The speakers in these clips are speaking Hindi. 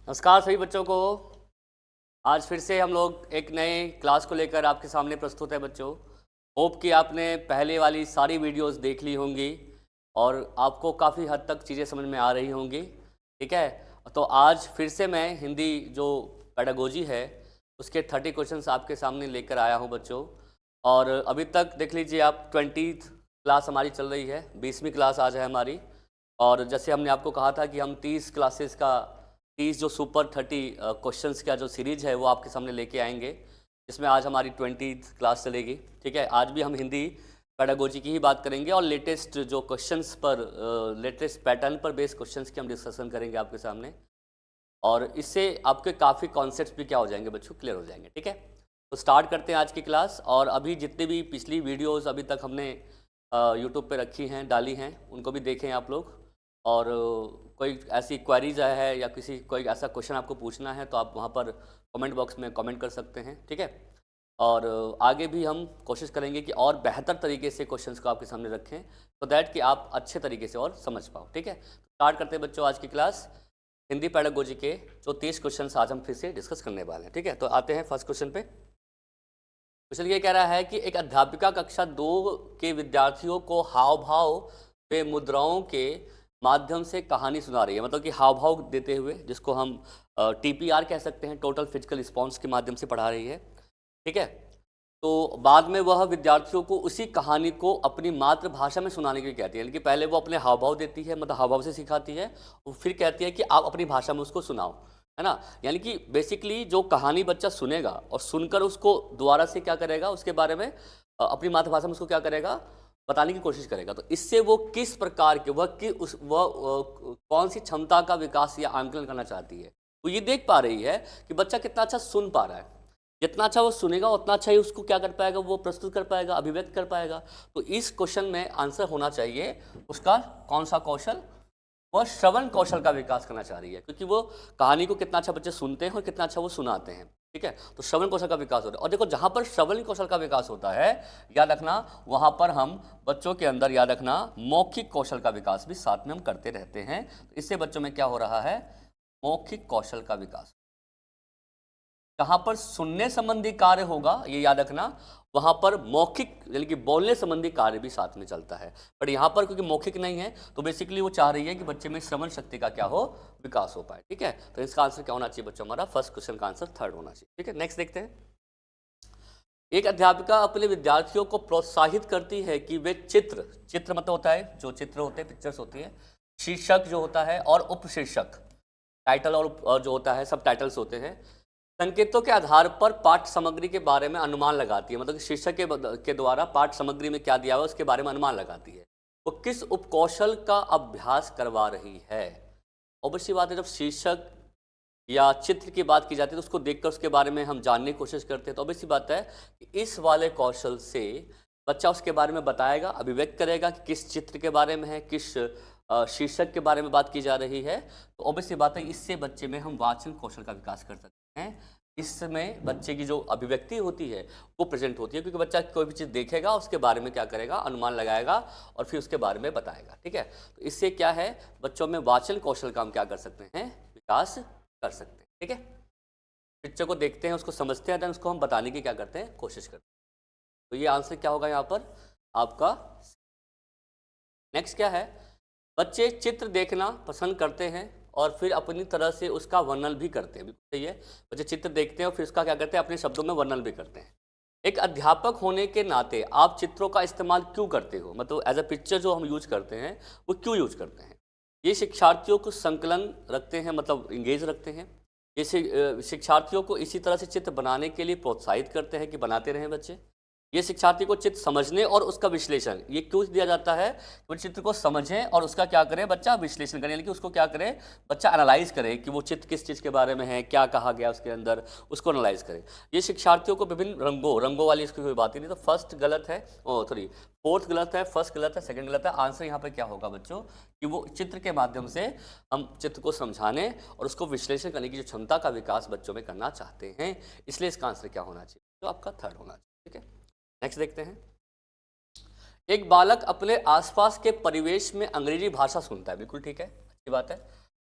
नमस्कार सभी बच्चों को। आज फिर से हम लोग एक नए क्लास को लेकर आपके सामने प्रस्तुत है बच्चों। होप कि आपने पहले वाली सारी वीडियोस देख ली होंगी और आपको काफ़ी हद तक चीज़ें समझ में आ रही होंगी। ठीक है, तो आज फिर से मैं हिंदी जो पेडागोजी है उसके 30 क्वेश्चंस आपके सामने लेकर आया हूं बच्चों। और अभी तक देख लीजिए आप 20th क्लास हमारी चल रही है, 20वीं क्लास आज है हमारी। और जैसे हमने आपको कहा था कि हम 30 क्लासेस का 30 जो सुपर 30 क्वेश्चंस का जो सीरीज है वो आपके सामने लेके आएंगे, जिसमें आज हमारी 20th क्लास चलेगी। ठीक है, आज भी हम हिंदी पेडागोजी की ही बात करेंगे और लेटेस्ट जो क्वेश्चंस पर लेटेस्ट पैटर्न पर बेस्ड क्वेश्चंस की हम डिस्कशन करेंगे आपके सामने। और इससे आपके काफ़ी कॉन्सेप्ट्स भी क्या हो जाएंगे बच्चों, क्लियर हो जाएंगे। ठीक है, तो स्टार्ट करते हैं आज की क्लास। और अभी जितनी भी पिछली वीडियोस अभी तक हमने यूट्यूब पे रखी हैं, डाली हैं, उनको भी देखें आप लोग। और कोई ऐसी क्वेरीज है या कोई ऐसा क्वेश्चन आपको पूछना है तो आप वहाँ पर कमेंट बॉक्स में कमेंट कर सकते हैं। ठीक है, और आगे भी हम कोशिश करेंगे कि और बेहतर तरीके से क्वेश्चंस को आपके सामने रखें, सो दैट कि आप अच्छे तरीके से और समझ पाओ। ठीक है, स्टार्ट करते हैं बच्चों आज की क्लास। हिंदी पेडागोजी के जो 30 क्वेश्चन आज हम फिर से डिस्कस करने वाले हैं। ठीक है, तो आते हैं फर्स्ट क्वेश्चन पे। क्वेश्चन ये कह रहा है कि एक अध्यापिका कक्षा 2 के विद्यार्थियों को हाव भाव व मुद्राओं के माध्यम से कहानी सुना रही है। मतलब कि हाव भाव देते हुए, जिसको हम TPR कह सकते हैं, टोटल फिजिकल रिस्पॉन्स के माध्यम से पढ़ा रही है। ठीक है, तो बाद में वह विद्यार्थियों को उसी कहानी को अपनी मातृभाषा में सुनाने के लिए कहती है। यानी कि पहले वो अपने हाव भाव देती है, मतलब हाव भाव से सिखाती है, और फिर कहती है कि आप अपनी भाषा में उसको सुनाओ, है ना। यानी कि बेसिकली जो कहानी बच्चा सुनेगा और सुनकर उसको दोबारा से क्या करेगा, उसके बारे में अपनी मातृभाषा में उसको क्या करेगा, बताने की कोशिश करेगा। तो इससे वो किस प्रकार के कौन सी क्षमता का विकास या आंकलन करना चाहती है, वो ये देख पा रही है कि बच्चा कितना अच्छा सुन पा रहा है। जितना अच्छा वो सुनेगा उतना अच्छा ही उसको क्या कर पाएगा, वो प्रस्तुत कर पाएगा, अभिव्यक्त कर पाएगा। तो इस क्वेश्चन में आंसर होना चाहिए उसका कौन सा कौशल, वह श्रवण कौशल का विकास करना चाह रही है, क्योंकि वो कहानी को कितना अच्छा बच्चे सुनते हैं और कितना अच्छा वो सुनाते हैं। ठीक है, तो श्रवण कौशल का विकास होता है। और देखो, जहां पर श्रवण कौशल का विकास होता है, याद रखना, वहां पर हम बच्चों के अंदर, याद रखना, मौखिक कौशल का विकास भी साथ में हम करते रहते हैं। तो इससे बच्चों में क्या हो रहा है, मौखिक कौशल का विकास। जहां पर सुनने संबंधी कार्य होगा, ये याद रखना, वहां पर मौखिक यानी कि बोलने संबंधी कार्य भी साथ में चलता है। बट यहां पर क्योंकि मौखिक नहीं है, तो बेसिकली वो चाह रही है कि बच्चे में श्रवण शक्ति का क्या हो, विकास हो पाए। ठीक है, तो इसका आंसर क्या होना चाहिए बच्चों, हमारा फर्स्ट क्वेश्चन का आंसर थर्ड होना चाहिए। ठीक है, नेक्स्ट देखते हैं। एक अध्यापिका अपने विद्यार्थियों को प्रोत्साहित करती है कि वे चित्र मतलब होता है, जो चित्र होते हैं, पिक्चर्स होती है, शीर्षक जो होता है, और उपशीर्षक, टाइटल, और जो होता है सब टाइटल्स होते हैं, संकेतों के आधार पर पाठ्य सामग्री के बारे में अनुमान लगाती है। मतलब कि शीर्षक के द्वारा पाठ्य सामग्री में क्या दिया हुआ है उसके बारे में अनुमान लगाती है। वो किस उपकौशल का अभ्यास करवा रही है। ऑब्वियसली बात है, जब शीर्षक या चित्र की बात की जाती है तो उसको देखकर उसके बारे में हम जानने की कोशिश करते हैं। तो ऑब्वियसली बात है कि इस वाले कौशल से बच्चा उसके बारे में बताएगा, अभिव्यक्त करेगा कि किस चित्र के बारे में है, किस शीर्षक के बारे में बात की जा रही है। तो ऑब्वियसली बात है, इससे बच्चे में हम वाचन कौशल का विकास कर सकते हैं। इसमें बच्चे की जो अभिव्यक्ति होती है वो प्रेजेंट होती है, क्योंकि बच्चा कोई भी चीज़ देखेगा, उसके बारे में क्या करेगा, अनुमान लगाएगा और फिर उसके बारे में बताएगा। ठीक है, तो इससे क्या है, बच्चों में वाचन कौशल का हम क्या कर सकते हैं, विकास कर सकते हैं। ठीक है, पिक्चर को देखते हैं, उसको समझते हैं, देन उसको हम बताने की क्या करते हैं, कोशिश करते हैं। तो ये आंसर क्या होगा यहाँ पर आपका। नेक्स्ट क्या है, बच्चे चित्र देखना पसंद करते हैं और फिर अपनी तरह से उसका वर्णन भी करते हैं। बिल्कुल सही है, बच्चे चित्र देखते हैं और फिर उसका क्या करते हैं, अपने शब्दों में वर्णन भी करते हैं। एक अध्यापक होने के नाते आप चित्रों का इस्तेमाल क्यों करते हो, मतलब एज अ पिक्चर जो हम यूज करते हैं वो क्यों यूज करते हैं। ये शिक्षार्थियों को संकलन रखते हैं, मतलब इंगेज रखते हैं। ये शिक्षार्थियों को इसी तरह से चित्र बनाने के लिए प्रोत्साहित करते हैं कि बनाते रहें बच्चे। ये शिक्षार्थी को चित्र समझने और उसका विश्लेषण, ये क्यों दिया जाता है, वो चित्र को समझें और उसका क्या करें बच्चा, विश्लेषण करें, यानी कि उसको क्या करें बच्चा, एनालाइज करें कि वो चित्र किस चीज़ के बारे में है, क्या कहा गया उसके अंदर, उसको एनालाइज करें। ये शिक्षार्थियों को विभिन्न रंगों वाली इसकी कोई बात ही नहीं। तो फर्स्ट गलत है, सॉरी फोर्थ गलत है, फर्स्ट गलत है, सेकंड गलत है। आंसर यहाँ पे क्या होगा बच्चों, कि वो चित्र के माध्यम से हम चित्र को समझाने और उसको विश्लेषण करने की जो क्षमता का विकास बच्चों में करना चाहते हैं, इसलिए इसका आंसर क्या होना चाहिए, तो आपका थर्ड होना चाहिए। ठीक है, नेक्स्ट देखते हैं। एक बालक अपने आसपास के परिवेश में अंग्रेजी भाषा सुनता है, बिल्कुल ठीक है, अच्छी बात है।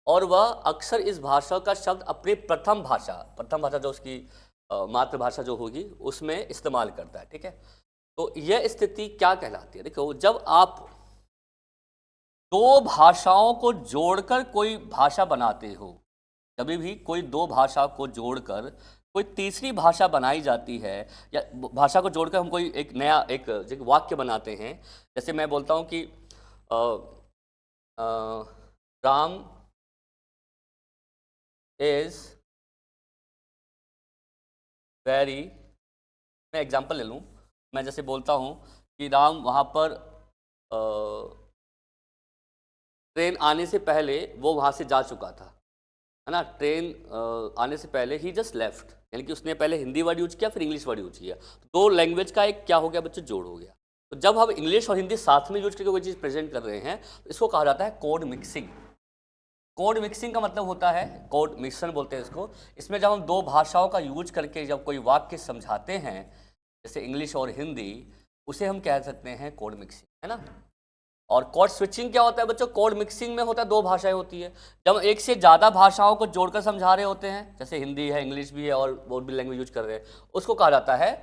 और वह अक्सर इस भाषा का शब्द अपनी प्रथम भाषा जो उसकी मातृभाषा जो होगी उसमें इस्तेमाल करता है। ठीक है, तो यह स्थिति क्या कहलाती है? देखो, जब आप दो भाषाओं को जोड़कर कोई भाषा बनाते हो, कभी भी कोई दो भाषा को जोड़कर कोई तीसरी भाषा बनाई जाती है, या भाषा को जोड़कर हम कोई एक नया एक वाक्य बनाते हैं। जैसे मैं बोलता हूँ कि राम इज वेरी, मैं एग्जांपल ले लूँ, मैं जैसे बोलता हूँ कि राम वहाँ पर ट्रेन आने से पहले वो वहाँ से जा चुका था, है ना। ट्रेन आने से पहले ही जस्ट लेफ्ट, यानी कि उसने पहले हिंदी वर्ड यूज किया फिर इंग्लिश वर्ड यूज किया, दो लैंग्वेज का एक क्या हो गया बच्चों, जोड़ हो गया। तो जब हम इंग्लिश और हिंदी साथ में यूज करके कोई चीज़ प्रेजेंट कर रहे हैं तो इसको कहा जाता है कोड मिक्सिंग। कोड मिक्सिंग का मतलब होता है, कोड मिक्सन बोलते हैं इसको। इसमें जब हम दो भाषाओं का यूज करके जब कोई वाक्य समझाते हैं, जैसे इंग्लिश और हिंदी, उसे हम कह सकते हैं कोड मिक्सिंग, है ना। और कोड स्विचिंग क्या होता है बच्चों? कोड मिक्सिंग में होता है दो भाषाएं होती है, जब एक से ज़्यादा भाषाओं को जोड़कर समझा रहे होते हैं, जैसे हिंदी है, इंग्लिश भी है और भी लैंग्वेज यूज कर रहे हैं, उसको कहा जाता है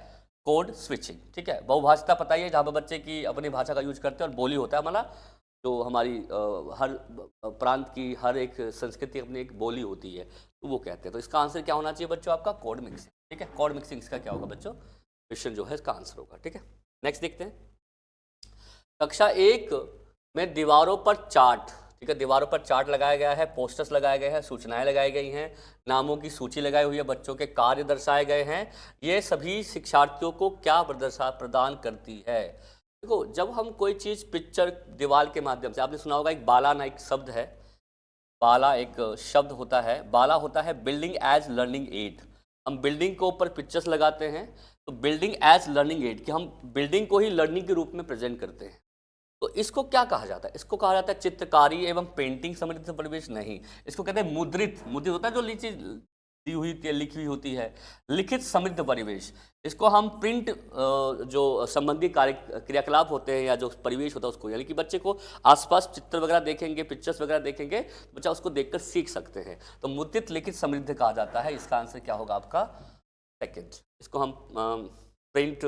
कोड स्विचिंग। ठीक है, बहुभाषा पता ही है, जहाँ पर बच्चे की अपनी भाषा का यूज करते हैं और बोली होता है हमारा, जो हमारी हर प्रांत की हर एक संस्कृति अपनी एक बोली होती है, तो वो कहते हैं। तो इसका आंसर क्या होना चाहिए बच्चों? आपका कोड मिक्सिंग। ठीक है, कोड मिक्सिंग इसका क्या होगा बच्चों? क्वेश्चन जो है इसका आंसर होगा। ठीक है, नेक्स्ट देखते हैं। कक्षा 1 में दीवारों पर चार्ट, ठीक है, दीवारों पर चार्ट लगाया गया है, पोस्टर्स लगाए गए हैं, सूचनाएं लगाई गई हैं, नामों की सूची लगाई हुई है, बच्चों के कार्य दर्शाए गए हैं। ये सभी शिक्षार्थियों को क्या प्रदान करती है? देखो, जब हम कोई चीज़ पिक्चर दीवार के माध्यम से, आपने सुना होगा एक बाला ना एक शब्द है, बाला एक शब्द होता है, बाला होता है बिल्डिंग एज लर्निंग एड। हम बिल्डिंग के ऊपर पिक्चर्स लगाते हैं, तो बिल्डिंग एज लर्निंग एड, कि हम बिल्डिंग को ही लर्निंग के रूप में प्रेजेंट करते हैं। तो इसको क्या कहा जाता है? इसको कहा जाता है चित्रकारी एवं पेंटिंग समृद्ध परिवेश। नहीं, इसको कहते हैं मुद्रित, मुद्रित होता है जो चीज दी हुई लिखी हुई होती है, लिखित समृद्ध परिवेश। इसको हम प्रिंट जो संबंधी कार्य क्रियाकलाप होते हैं या जो परिवेश होता है उसको, यानी कि बच्चे को आसपास चित्र वगैरह देखेंगे, पिक्चर्स वगैरह देखेंगे, बच्चा उसको देखकर सीख सकते हैं। तो मुद्रित लिखित समृद्ध कहा जाता है। इसका आंसर क्या होगा आपका? सेकंड। इसको हम प्रिंट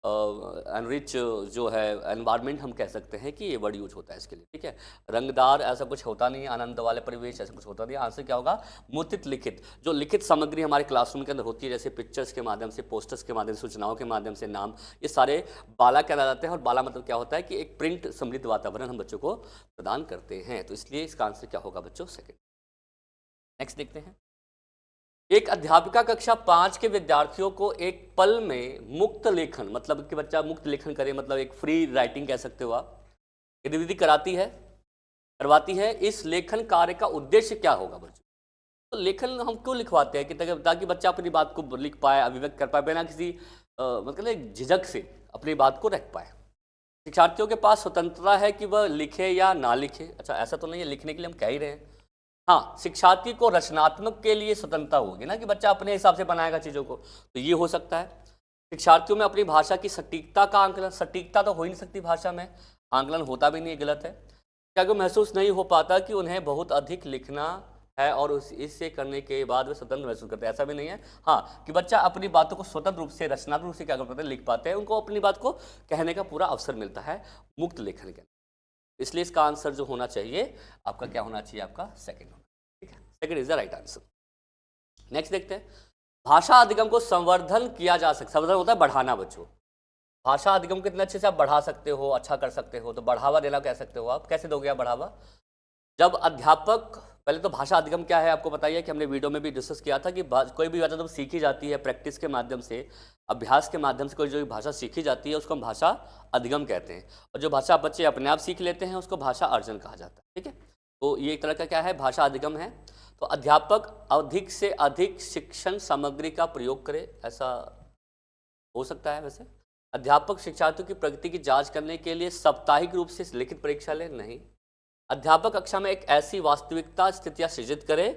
एनरिच जो है एनवायरनमेंट हम कह सकते हैं कि ये वर्ड यूज होता है इसके लिए। ठीक है, रंगदार ऐसा कुछ होता नहीं, आनंद वाले परिवेश ऐसा कुछ होता नहीं। आंसर क्या होगा? मुद्रित लिखित, जो लिखित सामग्री हमारे क्लासरूम के अंदर होती है, जैसे पिक्चर्स के माध्यम से, पोस्टर्स के माध्यम से, सूचनाओं के माध्यम से, नाम, ये सारे बाला कहला जाते हैं। और बाला मतलब क्या होता है कि एक प्रिंट समृद्ध वातावरण हम बच्चों को प्रदान करते हैं। तो इसलिए इसका आंसर क्या होगा बच्चों? सेकेंड। नेक्स्ट देखते हैं। एक अध्यापिका कक्षा 5 के विद्यार्थियों को एक पल में मुक्त लेखन, मतलब कि बच्चा मुक्त लेखन करे, मतलब एक फ्री राइटिंग कह सकते हो आप, गतिविधि करवाती है। इस लेखन कार्य का उद्देश्य क्या होगा बच्चों? तो लेखन हम क्यों लिखवाते हैं? कि ताकि बच्चा अपनी बात को लिख पाए, अभिव्यक्त कर पाए, बिना किसी मतलब झिझक से अपनी बात को रख पाए। शिक्षार्थियों के पास स्वतंत्रता है कि वह लिखे या ना लिखे। अच्छा, ऐसा तो नहीं है, लिखने के लिए हम कह ही रहे हैं। हाँ, शिक्षार्थी को रचनात्मक के लिए स्वतंत्रता होगी ना, कि बच्चा अपने हिसाब से बनाएगा चीज़ों को, तो ये हो सकता है। शिक्षार्थियों में अपनी भाषा की सटीकता का आंकलन, सटीकता तो हो ही नहीं सकती भाषा में, आंकलन होता भी नहीं, गलत है। क्या को महसूस नहीं हो पाता कि उन्हें बहुत अधिक लिखना है और इससे करने के बाद वे स्वतंत्र महसूस करते हैं, ऐसा भी नहीं है। हाँ, कि बच्चा अपनी बातों को स्वतंत्र रूप से, रचनात्मक रूप से क्या कर पाते हैं, लिख पाते हैं, उनको अपनी बात को कहने का पूरा अवसर मिलता है मुक्त लेखन के। इसलिए इसका आंसर जो होना चाहिए आपका क्या होना चाहिए? आपका सेकंड होना। ठीक है, second is the right answer. Next देखते हैं। भाषा अधिगम को संवर्धन किया जा सकता है। संवर्धन होता है बढ़ाना बच्चों। भाषा अधिगम कितने अच्छे से आप बढ़ा सकते हो, अच्छा कर सकते हो, तो बढ़ावा देना कह सकते हो आप। कैसे दोगे आप बढ़ावा? जब अध्यापक, पहले तो भाषा अधिगम क्या है आपको बताइए, कि हमने वीडियो में भी डिस्कस किया था कि कोई भी भाषा जब सीखी जाती है प्रैक्टिस के माध्यम से, अभ्यास के माध्यम से, कोई जो भाषा सीखी जाती है उसको हम भाषा अधिगम कहते हैं। और जो भाषा बच्चे अपने आप सीख लेते हैं उसको भाषा अर्जन कहा जाता है। ठीक है, तो ये एक तरह का क्या है? भाषा अधिगम है। तो अध्यापक अधिक से अधिक शिक्षण सामग्री का प्रयोग करे, ऐसा हो सकता है। वैसे अध्यापक शिक्षार्थियों की प्रगति की जांच करने के लिए साप्ताहिक रूप से लिखित परीक्षा ले, नहीं। अध्यापक कक्षा में एक ऐसी वास्तविकता स्थितियां सृजित करे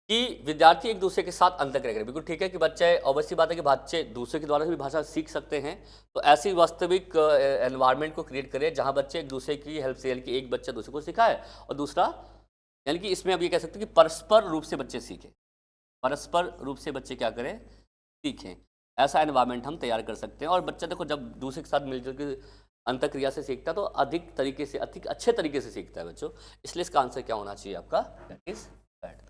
कि विद्यार्थी एक दूसरे के साथ अंतर्क्रिया करें। बिल्कुल ठीक है कि बच्चे, ऑब्वियसली बात है कि बच्चे दूसरे के द्वारा भी भाषा सीख सकते हैं, तो ऐसी वास्तविक एनवायरनमेंट को क्रिएट करें जहां बच्चे एक दूसरे की हेल्प से, यानी कि एक बच्चा दूसरे को सिखाए और दूसरा यानी कि इसमें अब ये कह सकते हैं कि परस्पर रूप से बच्चे सीखें, परस्पर रूप से बच्चे क्या करें, सीखें। ऐसा एनवायरनमेंट हम तैयार कर सकते हैं। और बच्चा देखो जब दूसरे के साथ मिलजुल के अंतःक्रिया से सीखता है तो अधिक तरीके से, अधिक अच्छे तरीके से सीखता है बच्चों। इसलिए इसका आंसर क्या होना चाहिए आपका, दैट इज दैट।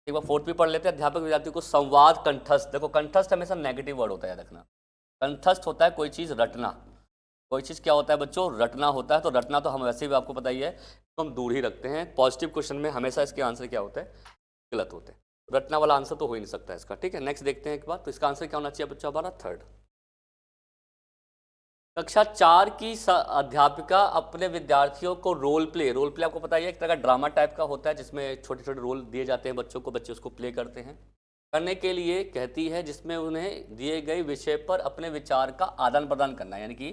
एक बार फोर्थ भी पढ़ लेते हैं। अध्यापक विद्यार्थी को संवाद कंठस्थ, देखो कंठस्थ हमेशा नेगेटिव वर्ड होता है, याद रखना। कंठस्थ होता है कोई चीज़ रटना, कोई चीज़ क्या होता है बच्चों, रटना होता है। तो रटना तो हम वैसे भी आपको पता ही है, तो हम दूर ही रखते हैं। पॉजिटिव क्वेश्चन में हमेशा इसके आंसर क्या होते हैं, गलत होते हैं। रटना वाला आंसर तो हो ही नहीं सकता इसका, ठीक है। नेक्स्ट देखते हैं एक बार, तो इसका आंसर क्या होना चाहिए बच्चों हमारा, थर्ड। कक्षा 4 की अध्यापिका अपने विद्यार्थियों को रोल प्ले आपको पता ही है, एक तरह का ड्रामा टाइप का होता है जिसमें छोटे छोटे रोल दिए जाते हैं बच्चों को, बच्चे उसको प्ले करते हैं, करने के लिए कहती है, जिसमें उन्हें दिए गए विषय पर अपने विचार का आदान प्रदान करना है। यानी कि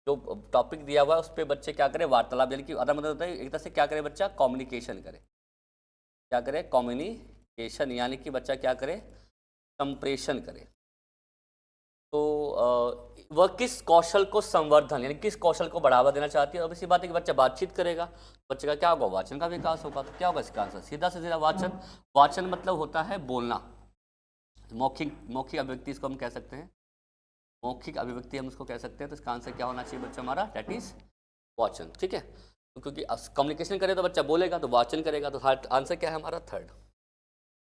जो टॉपिक दिया हुआ है उस पर बच्चे क्या करें, वार्तालाप, यानी कि आदान प्रदान होता है एक तरह से, क्या करे बच्चा, कम्युनिकेशन करे, क्या करे, कम्युनिकेशन, यानी कि बच्चा क्या करे, संप्रेषण करे। तो वह किस कौशल को संवर्धन, यानी किस कौशल को बढ़ावा देना चाहती है। अब इसी बात है कि बच्चा बातचीत करेगा, बच्चे का क्या होगा, वाचन का विकास होगा। तो क्या होगा इसका आंसर, सीधा से सीधा वाचन। वाचन मतलब होता है बोलना, मौखिक अभिव्यक्ति इसको हम कह सकते हैं, मौखिक अभिव्यक्ति हम उसको कह सकते हैं। तो इसका आंसर क्या होना चाहिए बच्चा हमारा, दैट इज वाचन, ठीक है। तो क्योंकि कम्युनिकेशन करे तो बच्चा बोलेगा, तो वाचन करेगा, तो आंसर क्या है हमारा, थर्ड।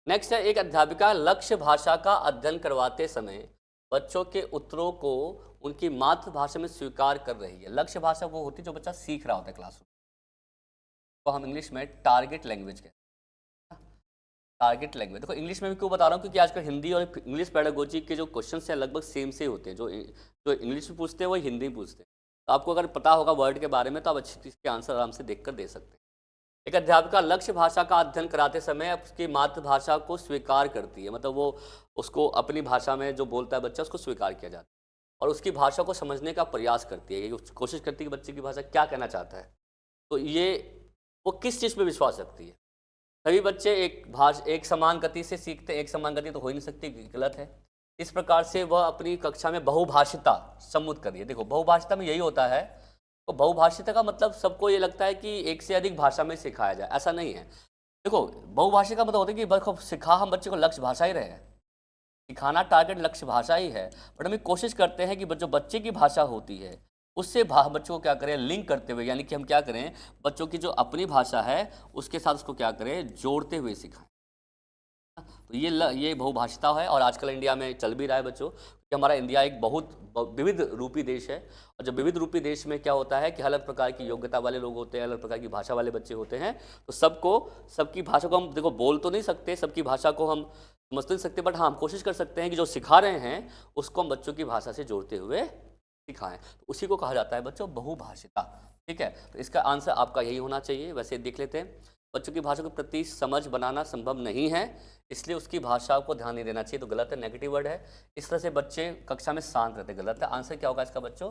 नेक्स्ट है, एक अध्यापिका लक्ष्य भाषा का अध्ययन करवाते समय बच्चों के उत्तरों को उनकी मातृभाषा में स्वीकार कर रही है। लक्ष्य भाषा वो होती है जो बच्चा सीख रहा होता है क्लासरूम, तो हम इंग्लिश में टारगेट लैंग्वेज कहते हैं। टारगेट लैंग्वेज, देखो इंग्लिश में भी क्यों बता रहा हूँ, क्योंकि आजकल हिंदी और इंग्लिश पेडागोजी के जो क्वेश्चन हैं लगभग सेम से होते हैं। जो इंग्लिश में पूछते हैं वही हिंदी में पूछते हैं। तो आपको अगर पता होगा वर्ड के बारे में तो आप अच्छी इसके आंसर आराम से देख कर दे सकते हैं। एक अध्यापिका लक्ष्य भाषा का अध्ययन कराते समय उसकी मातृभाषा को स्वीकार करती है, मतलब वो उसको अपनी भाषा में जो बोलता है बच्चा उसको स्वीकार किया जाता है, और उसकी भाषा को समझने का प्रयास करती है, कोशिश करती है कि बच्चे की भाषा क्या कहना चाहता है। तो ये वो किस चीज़ पे विश्वास रखती है। सभी बच्चे एक समान गति से सीखते हैं, एक समान गति तो हो ही नहीं सकती, गलत है। इस प्रकार से वह अपनी कक्षा में बहुभाषिता सम्मुख कर रही है। देखो बहुभाषिता में यही होता है, तो बहुभाषिता का मतलब सबको ये लगता है कि एक से अधिक भाषा में सिखाया जाए, ऐसा नहीं है। देखो बहुभाषी का मतलब होता है कि बस सिखा हम बच्चे को लक्ष्य भाषा ही रहे हैं, सिखाना टारगेट लक्ष्य भाषा ही है, बट हम कोशिश करते हैं कि जो बच्चे की भाषा होती है उससे बच्चों को क्या करें, लिंक करते हुए, यानी कि हम क्या करें, बच्चों की जो अपनी भाषा है उसके साथ उसको क्या करें, जोड़ते हुए सिखाएं। तो ये बहुभाषिता है, और आजकल इंडिया में चल भी रहा है बच्चों, कि हमारा इंडिया एक बहुत विविध रूपी देश है। और जब विविध रूपी देश में क्या होता है कि अलग प्रकार की योग्यता वाले लोग होते हैं, अलग प्रकार की भाषा वाले बच्चे होते हैं। तो सबकी भाषा को हम देखो बोल तो नहीं सकते, सबकी भाषा को हम समझ तो नहीं सकते, बट हाँ हम कोशिश कर सकते हैं कि जो सिखा रहे हैं उसको हम बच्चों की भाषा से जोड़ते हुए सिखाएं। तो उसी को कहा जाता है बच्चों बहुभाषिता, ठीक है। तो इसका आंसर आपका यही होना चाहिए। वैसे देख लेते हैं, बच्चों की भाषा को प्रति समझ बनाना संभव नहीं है, इसलिए उसकी भाषा को ध्यान नहीं देना चाहिए, तो गलत है, नेगेटिव वर्ड है। इस तरह से बच्चे कक्षा में शांत रहते, गलत है। आंसर क्या होगा इसका बच्चों,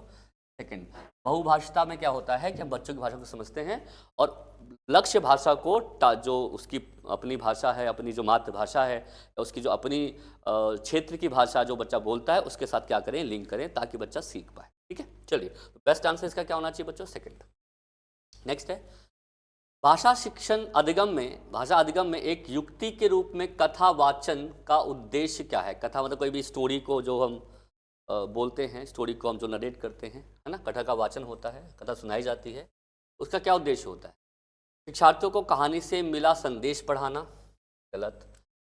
सेकंड। बहुभाषिता में क्या होता है कि हम बच्चों की भाषा को समझते हैं और लक्ष्य भाषा को जो उसकी अपनी भाषा है, अपनी जो मातृभाषा है या उसकी जो अपनी क्षेत्र की भाषा जो बच्चा बोलता है उसके साथ क्या करें, लिंक करें, ताकि बच्चा सीख पाए, ठीक है। चलिए, तो बेस्ट आंसर इसका क्या होना चाहिए बच्चों, सेकंड। नेक्स्ट है, भाषा अधिगम में एक युक्ति के रूप में कथा वाचन का उद्देश्य क्या है। कथा मतलब कोई भी स्टोरी को जो हम बोलते हैं, स्टोरी को हम जो नरेट करते हैं, है ना, कथा का वाचन होता है, कथा सुनाई जाती है, उसका क्या उद्देश्य होता है। शिक्षार्थियों को कहानी से मिला संदेश पढ़ाना, गलत।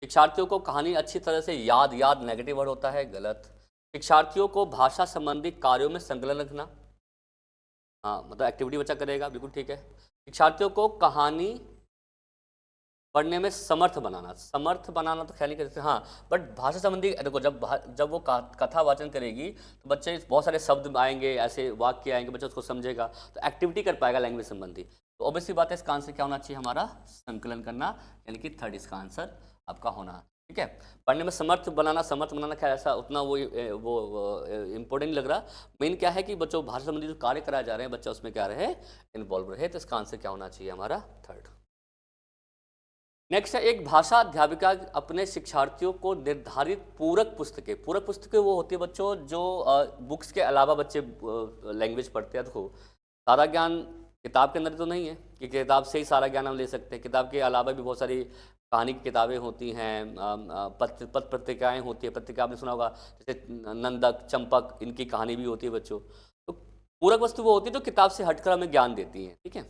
शिक्षार्थियों को कहानी अच्छी तरह से याद नेगेटिव वर्ड होता है, गलत। शिक्षार्थियों को भाषा संबंधी कार्यों में संलग्न रखना, हाँ मतलब एक्टिविटी बच्चा करेगा, बिल्कुल ठीक है। शिक्षार्थियों को कहानी पढ़ने में समर्थ बनाना तो ख्याल नहीं करते, हाँ, बट भाषा संबंधी देखो जब वो कथा वाचन करेगी तो बच्चे बहुत सारे शब्द आएंगे, ऐसे वाक्य आएंगे, बच्चा उसको समझेगा तो एक्टिविटी कर पाएगा लैंग्वेज संबंधी। तो ऑब्वियसली बात है, इसका आंसर क्या होना चाहिए हमारा, संकलन करना, यानी कि थर्ड इसका आंसर आपका होना, ठीक है। पढ़ने में समर्थ बनाना खैर ऐसा उतना वो इम्पोर्टेंट नहीं लग रहा। मेन क्या है कि बच्चों भाषा संबंधी जो कार्य कराए जा रहे हैं बच्चा उसमें क्या रहे, इन्वॉल्व रहे, तो इसका आंसर क्या होना चाहिए हमारा, थर्ड। नेक्स्ट है, एक भाषा अध्यापिका अपने शिक्षार्थियों को निर्धारित पूरक पुस्तकें वो होती है बच्चों जो बुक्स के अलावा बच्चे लैंग्वेज पढ़ते हैं। देखो सारा ज्ञान किताब के अंदर तो नहीं है कि किताब से ही सारा ज्ञान हम ले सकते हैं। किताब के अलावा भी बहुत सारी कहानी की किताबें होती हैं, पत्र पत्रिकाएँ होती है। पत्रिका आपने सुना होगा, जैसे नंदक, चंपक, इनकी कहानी भी होती है बच्चों। तो पूरक वस्तु वो होती है जो किताब से हटकर हमें ज्ञान देती हैं, ठीक है।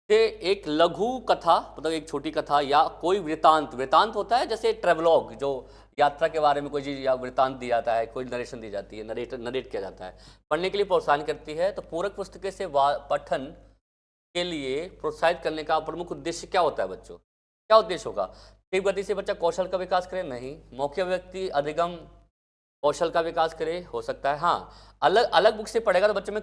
से एक लघु कथा, मतलब एक छोटी कथा, या कोई वृतांत। वृतांत होता है जैसे ट्रेवलॉग, जो यात्रा के बारे में कोई चीज़ या वृतांत दिया जाता है, कोई नरेशन दी जाती है, नरेट किया जाता है, पढ़ने के लिए प्रोत्साहन करती है। तो पूरक पुस्तकें से पठन के लिए प्रोत्साहित करने का प्रमुख उद्देश्य क्या होता है बच्चों? क्या उद्देश्य होगा? तीव्र गति से बच्चा कौशल का विकास करे? नहीं। मौखिक व्यक्ति अधिगम कौशल का विकास करे? हो सकता है, हाँ। अलग अलग बुक से पढ़ेगा तो बच्चे में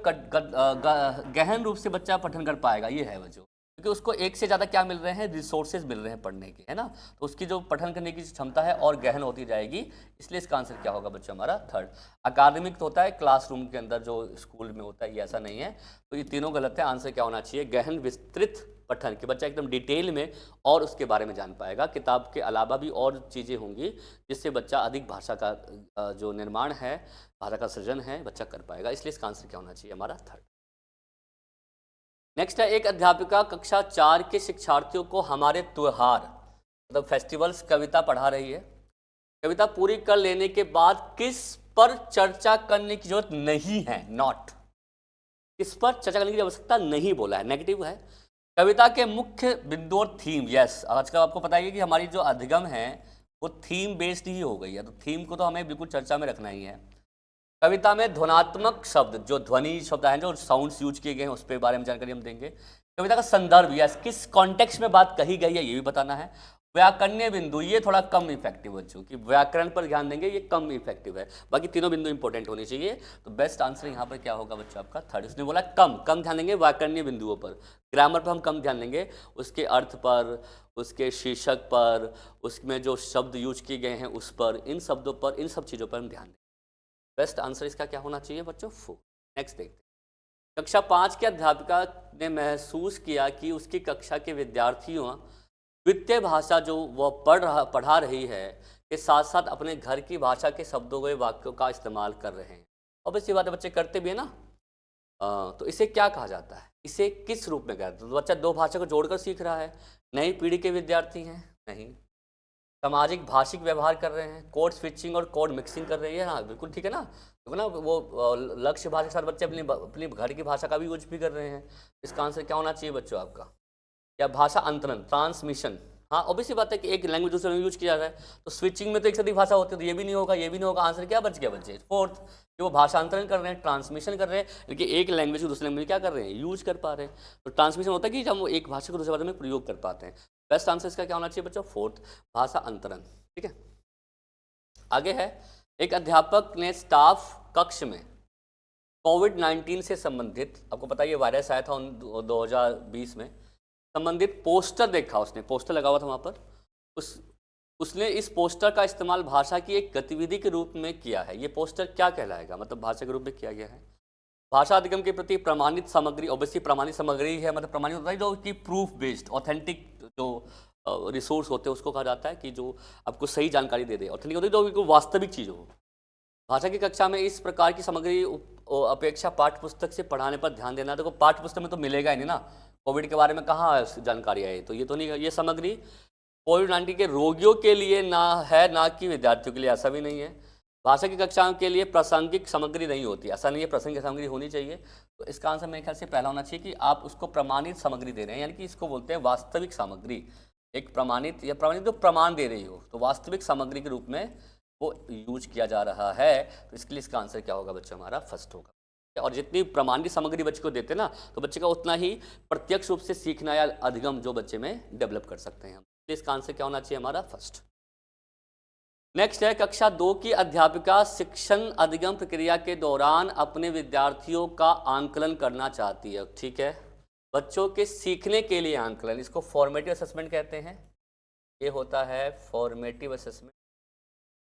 गहन रूप से बच्चा पठन कर पाएगा, ये है बच्चों, क्योंकि उसको एक से ज़्यादा क्या मिल रहे हैं, रिसोर्सेज मिल रहे हैं पढ़ने के, है ना। तो उसकी जो पठन करने की क्षमता है और गहन होती जाएगी। इसलिए इसका आंसर क्या होगा बच्चों हमारा? थर्ड। अकादमिक तो होता है क्लासरूम के अंदर जो स्कूल में होता है, ये ऐसा नहीं है। तो ये तीनों गलत है। आंसर क्या होना चाहिए? गहन विस्तृत पठन, कि बच्चा एकदम डिटेल में और उसके बारे में जान पाएगा। किताब के अलावा भी और चीज़ें होंगी जिससे बच्चा अधिक भाषा का जो निर्माण है, भाषा का सृजन है, बच्चा कर पाएगा। इसलिए इसका आंसर क्या होना चाहिए हमारा? थर्ड। नेक्स्ट है, एक अध्यापिका कक्षा 4 के शिक्षार्थियों को हमारे त्योहार, मतलब फेस्टिवल्स, कविता पढ़ा रही है। कविता पूरी कर लेने के बाद किस पर चर्चा करने की जरूरत नहीं है? नॉट। किस पर चर्चा करने की आवश्यकता नहीं बोला है, नेगेटिव है। कविता के मुख्य बिंदु और थीम, यस। आजकल आपको पता है कि हमारी जो अधिगम है वो थीम बेस्ड ही हो गई है, तो थीम को तो हमें बिल्कुल चर्चा में रखना ही है। कविता में ध्वनात्मक शब्द, जो ध्वनि शब्द हैं, जो साउंड्स यूज किए गए हैं, उस पर बारे में जानकारी हम देंगे। कविता का संदर्भ, यस, किस कॉन्टेक्स्ट में बात कही गई है ये भी बताना है। व्याकरणीय बिंदु, ये थोड़ा कम इफेक्टिव बच्चों, कि व्याकरण पर ध्यान देंगे, ये कम इफेक्टिव है। बाकी तीनों बिंदु इंपॉर्टेंट होनी चाहिए। तो बेस्ट आंसर यहाँ पर क्या होगा बच्चों आपका? थर्ड। उसने बोला कम कम ध्यान देंगे व्याकरणीय बिंदुओं पर, ग्रामर पर हम कम ध्यान देंगे, उसके अर्थ पर, उसके शीर्षक पर, उसमें जो शब्द यूज किए गए हैं उस पर, इन शब्दों पर, इन सब चीज़ों पर हम ध्यान दें। बेस्ट आंसर इसका क्या होना चाहिए बच्चों? 4। नेक्स्ट देखते हैं। कक्षा 5 के अध्यापिका ने महसूस किया कि उसकी कक्षा के विद्यार्थियों द्वितीय भाषा जो वह पढ़ा रही है के साथ साथ अपने घर की भाषा के शब्दों व वाक्यों का इस्तेमाल कर रहे हैं। अब इसी बात बच्चे करते भी है ना। तो इसे क्या कहा जाता है? इसे किस रूप में कहते हैं? तो बच्चा दो भाषा को जोड़कर सीख रहा है। नई पीढ़ी के विद्यार्थी हैं? नहीं। सामाजिक भाषिक व्यवहार कर रहे हैं, कोड स्विचिंग और कोड मिक्सिंग कर रही है। हाँ बिल्कुल ठीक है ना, देखो ना, वो लक्ष्य भाषा के साथ बच्चे अपनी घर की भाषा का भी यूज भी कर रहे हैं। इसका आंसर क्या होना चाहिए बच्चों आपका? या भाषा अंतरण, ट्रांसमिशन। हाँ ऑब्वियसली बात है कि एक लैंग्वेज दूसरे में यूज किया जा रहा है, तो स्विचिंग में तो एक साथ ही भाषा होती है, तो ये भी नहीं होगा, ये भी नहीं होगा। आंसर क्या बच गया बच्चे? फोर्थ, कि वो भाषा अंतरण कर रहे हैं, ट्रांसमिशन कर रहे हैं, क्योंकि एक लैंग्वेज को दूसरे लैंग्वेज में क्या कर रहे हैं? यूज कर पा रहे हैं। तो ट्रांसमिशन होता है कि जब हम एक भाषा को दूसरे भाषा में प्रयोग कर पाते हैं। बेस्ट आंसर इसका क्या होना चाहिए बच्चों? फोर्थ, भाषा अंतरण। ठीक है, आगे है, एक अध्यापक ने स्टाफ कक्ष में कोविड-19 से संबंधित, आपको पता है ये वायरस आया था 2020 में, संबंधित पोस्टर देखा। उसने पोस्टर लगा हुआ था वहाँ पर, उसने इस पोस्टर का इस्तेमाल भाषा की एक गतिविधि के रूप में किया है। ये पोस्टर क्या कहलाएगा? मतलब भाषा के रूप में किया गया है। भाषा अधिगम के प्रति प्रमाणित सामग्री, ऑब्वियसली प्रमाणित सामग्री है, मतलब प्रमाणित होता है जो कि प्रूफ बेस्ड, ऑथेंटिक जो रिसोर्स होते हैं उसको कहा जाता है कि जो आपको सही जानकारी दे दे। ऑथेंटिक होती है जो वास्तविक चीज़ हो। भाषा की कक्षा में इस प्रकार की सामग्री अपेक्षा पाठ्य पुस्तक से पढ़ाने पर ध्यान देना। देखो पाठ्य पुस्तक में तो मिलेगा ही नहीं ना, कोविड के बारे में कहाँ जानकारी आई, तो ये तो नहीं। ये सामग्री कोविड-19 के रोगियों के लिए ना है, ना कि विद्यार्थियों के लिए, ऐसा भी नहीं है। भाषा की कक्षाओं के लिए प्रासंगिक सामग्री नहीं होती, ऐसा नहीं है, प्रासंगिक सामग्री होनी चाहिए। तो इसका आंसर मेरे ख्याल से पहला होना चाहिए कि आप उसको प्रमाणित सामग्री दे रहे हैं, यानी कि इसको बोलते हैं वास्तविक सामग्री। एक प्रमाणित या प्रमाणित जो प्रमाण दे रही हो, तो वास्तविक सामग्री के रूप में वो यूज किया जा रहा है। तो इसके लिए इसका आंसर क्या होगा बच्चों? हमारा फर्स्ट होगा। और जितनी प्रमाणित सामग्री बच्चे को देते ना, तो बच्चे का उतना ही प्रत्यक्ष रूप से सीखना या अधिगम जो बच्चे में डेवलप कर सकते हैं हम। इसका आंसर क्या होना चाहिए? हमारा फर्स्ट। नेक्स्ट है, कक्षा 2 की अध्यापिका शिक्षण अधिगम प्रक्रिया के दौरान अपने विद्यार्थियों का आंकलन करना चाहती है। ठीक है, बच्चों के सीखने के लिए आंकलन, इसको फॉर्मेटिव असेसमेंट कहते हैं। ये होता है फॉर्मेटिव असेसमेंट।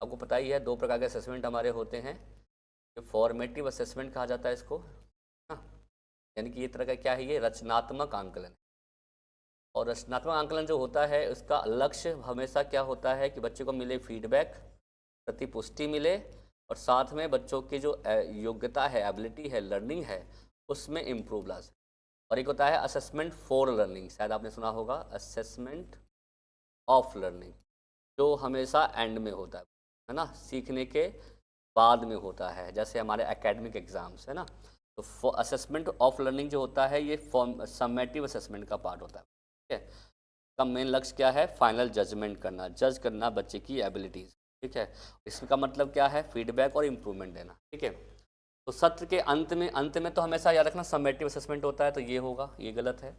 आपको पता ही है 2 प्रकार के असेसमेंट हमारे होते हैं। ये फॉर्मेटिव असेसमेंट कहा जाता है इसको, हाँ, यानी कि ये तरह का क्या है, ये रचनात्मक आंकलन। और रचनात्मक आंकलन जो होता है उसका लक्ष्य हमेशा क्या होता है कि बच्चे को मिले फीडबैक, प्रतिपुष्टि मिले, और साथ में बच्चों की जो योग्यता है, एबिलिटी है, लर्निंग है, उसमें इम्प्रूव ला सके। और एक होता है असेसमेंट फॉर लर्निंग, शायद आपने सुना होगा असेसमेंट ऑफ लर्निंग, जो हमेशा एंड में होता है ना, सीखने के बाद में होता है, जैसे हमारे एकेडमिक एग्जाम्स है ना। तो असेसमेंट ऑफ लर्निंग जो होता है ये फॉर्म समेटिव असेसमेंट का पार्ट होता है, ठीक है। का मेन लक्ष्य क्या है, फाइनल जजमेंट करना, जज करना बच्चे की एबिलिटीज़, ठीक है। इसका मतलब क्या है, फीडबैक और इम्प्रूवमेंट देना, ठीक है। तो सत्र के अंत में तो हमेशा याद रखना समेटिव असेसमेंट होता है, तो ये होगा, ये गलत है।